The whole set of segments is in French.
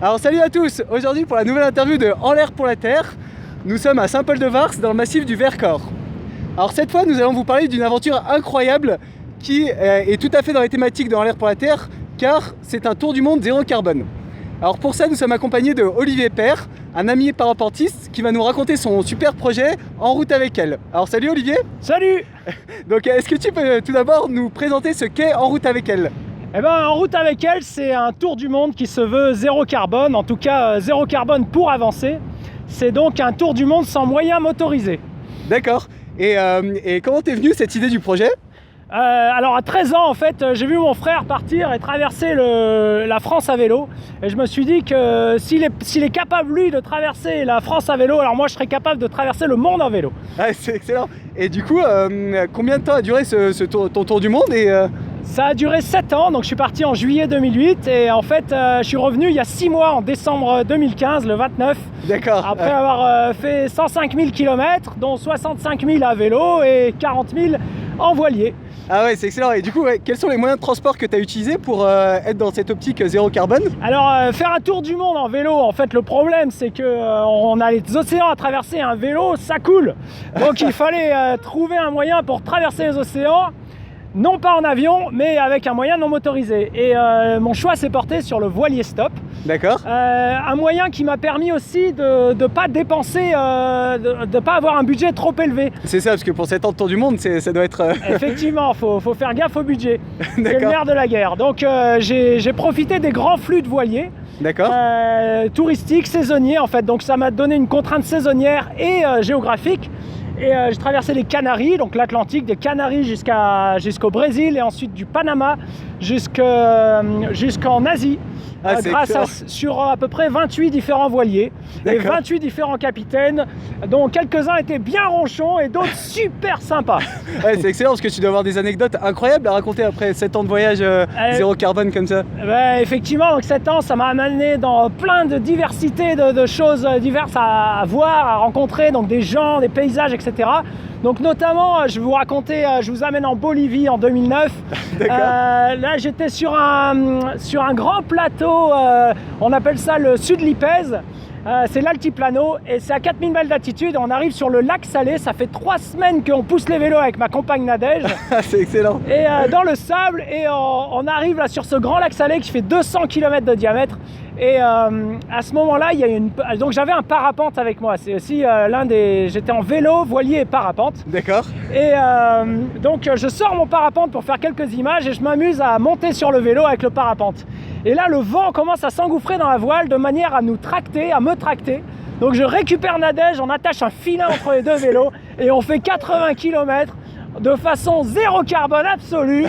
Alors salut à tous, aujourd'hui pour la nouvelle interview de En l'air pour la Terre, nous sommes à Saint-Paul-de-Vars dans le massif du Vercors. Alors cette fois nous allons vous parler d'une aventure incroyable qui est tout à fait dans les thématiques de En l'air pour la Terre car c'est un tour du monde zéro carbone. Alors pour ça nous sommes accompagnés de Olivier Père, un ami parapentiste qui va nous raconter son super projet En route avec elle. Alors salut Olivier. Salut. Donc est-ce que tu peux tout d'abord nous présenter ce qu'est En route avec elle? Eh ben, En route avec elle, c'est un tour du monde qui se veut zéro carbone, en tout cas zéro carbone pour avancer. C'est donc un tour du monde sans moyens motorisés. D'accord. Et comment t'es venu cette idée du projet? Alors à 13 ans en fait, j'ai vu mon frère partir et traverser la France à vélo. Et je me suis dit que s'il est capable lui de traverser la France à vélo, alors moi je serais capable de traverser le monde en vélo. Ah, c'est excellent. Et du coup, combien de temps a duré ton tour du monde Ça a duré 7 ans, donc je suis parti en juillet 2008 et en fait je suis revenu il y a 6 mois en décembre 2015, le 29. D'accord. Après avoir fait 105 000 km, dont 65 000 à vélo et 40 000 en voilier. Ah ouais, c'est excellent. Et du coup, quels sont les moyens de transport que tu as utilisés pour être dans cette optique zéro carbone? Alors, faire un tour du monde en vélo, en fait, le problème, c'est que on a les océans à traverser. Un vélo, ça coule. Donc, il fallait trouver un moyen pour traverser les océans. Non pas en avion, mais avec un moyen non motorisé. Et mon choix s'est porté sur le voilier stop. D'accord. Un moyen qui m'a permis aussi de ne pas dépenser, de ne pas avoir un budget trop élevé. C'est ça, parce que pour 7 ans de tour du monde, ça doit être... Effectivement, faut faire gaffe au budget. C'est le D'accord. nerf de la guerre. Donc j'ai profité des grands flux de voiliers. D'accord. Touristiques, saisonniers en fait. Donc ça m'a donné une contrainte saisonnière et géographique. Et j'ai traversé les Canaries, donc l'Atlantique, des Canaries jusqu'au Brésil et ensuite du Panama jusqu'en Asie, sur à peu près 28 différents voiliers et 28 différents capitaines, dont quelques-uns étaient bien ronchons et d'autres super sympas. Ouais, c'est excellent parce que tu dois avoir des anecdotes incroyables à raconter après 7 ans de voyage zéro carbone comme ça. Effectivement, donc 7 ans, ça m'a amené dans plein de diversité de choses diverses à voir, à rencontrer, donc des gens, des paysages, etc. Donc notamment, je vais vous raconter, je vous amène en Bolivie en 2009. Là, j'étais sur un grand plateau, on appelle ça le Sud Lipez. C'est l'altiplano et c'est à 4000 mètres d'altitude. On arrive sur le lac Salé. Ça fait 3 semaines qu'on pousse les vélos avec ma compagne Nadège. C'est excellent. Et dans le sable, et on arrive là sur ce grand lac Salé qui fait 200 km de diamètre. Et à ce moment-là, donc j'avais un parapente avec moi. C'est aussi j'étais en vélo, voilier et parapente. D'accord. Et donc je sors mon parapente pour faire quelques images et je m'amuse à monter sur le vélo avec le parapente. Et là, le vent commence à s'engouffrer dans la voile de manière à me tracter. Donc je récupère Nadège, on attache un filet entre les deux vélos et on fait 80 km de façon zéro carbone absolue.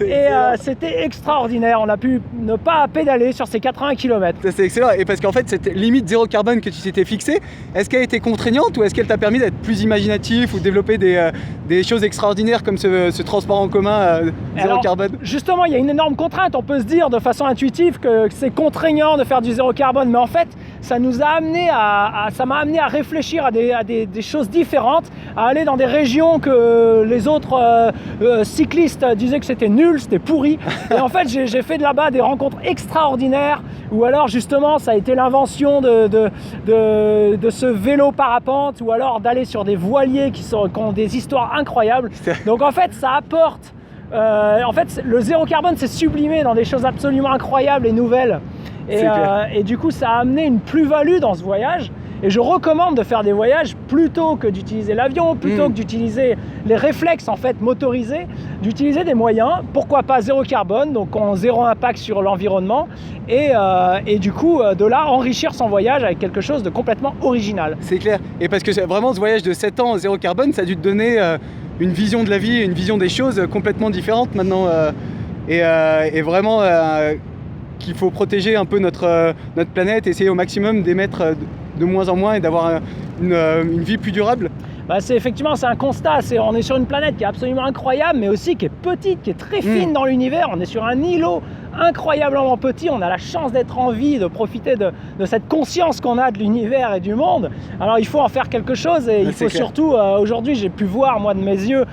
Et c'était extraordinaire, on a pu ne pas pédaler sur ces 80 km. C'est excellent, et parce qu'en fait cette limite zéro carbone que tu t'étais fixée, est-ce qu'elle a été contraignante ou est-ce qu'elle t'a permis d'être plus imaginatif ou développer des choses extraordinaires comme ce transport en commun zéro carbone? Justement, il y a une énorme contrainte, on peut se dire de façon intuitive que c'est contraignant de faire du zéro carbone, mais en fait ça nous a amené ça m'a amené à réfléchir à des choses différentes, à aller dans des régions que les autres cyclistes disaient que c'était nul, c'était pourri. Et en fait, j'ai fait de là-bas des rencontres extraordinaires ou alors justement, ça a été l'invention de ce vélo parapente ou alors d'aller sur des voiliers qui ont des histoires incroyables. Donc en fait, ça apporte... en fait, le zéro carbone s'est sublimé dans des choses absolument incroyables et nouvelles. Et du coup, ça a amené une plus-value dans ce voyage. Et je recommande de faire des voyages plutôt que d'utiliser l'avion, plutôt que d'utiliser les réflexes en fait motorisés, d'utiliser des moyens, pourquoi pas zéro carbone, donc en zéro impact sur l'environnement, et du coup de là enrichir son voyage avec quelque chose de complètement original. C'est clair, et parce que vraiment ce voyage de 7 ans zéro carbone, ça a dû te donner une vision de la vie, une vision des choses complètement différente maintenant, et vraiment qu'il faut protéger un peu notre planète, essayer au maximum d'émettre de moins en moins et d'avoir une vie plus durable. C'est un constat, on est sur une planète qui est absolument incroyable mais aussi qui est petite, qui est très fine dans l'univers. On est sur un îlot incroyablement petit. On a la chance d'être en vie, de profiter de cette conscience qu'on a de l'univers et du monde. Alors il faut en faire quelque chose et il faut surtout, aujourd'hui j'ai pu voir moi de mes yeux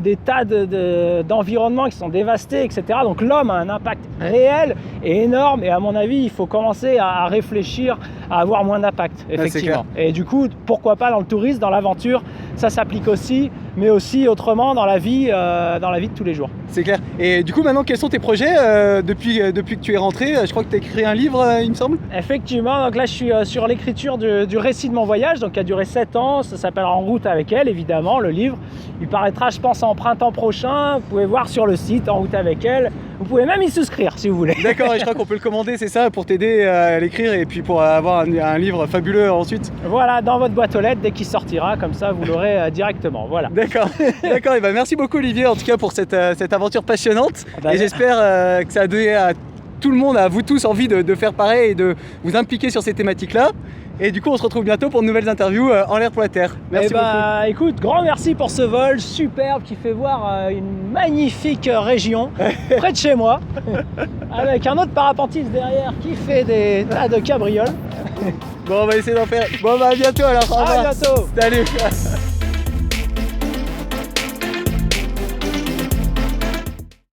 des tas d'environnements qui sont dévastés, etc. Donc l'homme a un impact réel et énorme et à mon avis il faut commencer à réfléchir à avoir moins d'impact, effectivement. Et du coup, pourquoi pas dans le tourisme, dans l'aventure, ça s'applique aussi, mais aussi autrement dans la vie de tous les jours. C'est clair. Et du coup, maintenant, quels sont tes projets depuis que tu es rentré? Je crois que tu as écrit un livre, il me semble. Effectivement, donc là je suis sur l'écriture du récit de mon voyage, donc qui a duré 7 ans, ça s'appelle En route avec elle, évidemment, le livre. Il paraîtra, je pense, en printemps prochain. Vous pouvez voir sur le site En route avec elle. Vous pouvez même y souscrire si vous voulez. D'accord, et je crois qu'on peut le commander, c'est ça, pour t'aider à l'écrire et puis pour avoir un livre fabuleux ensuite. Voilà, dans votre boîte aux lettres, dès qu'il sortira, comme ça vous l'aurez directement. Voilà. D'accord, d'accord. Et ben merci beaucoup Olivier en tout cas pour cette aventure passionnante. Et j'espère que ça a donné à tout le monde, à vous tous, envie de faire pareil et de vous impliquer sur ces thématiques-là. Et du coup, on se retrouve bientôt pour de nouvelles interviews en l'air pour la Terre. Merci beaucoup. Écoute, grand merci pour ce vol superbe qui fait voir une magnifique région près de chez moi, avec un autre parapentiste derrière qui fait des tas de cabrioles. Bon, on va essayer d'en faire. Bon, bah à bientôt alors. À bientôt. Salut.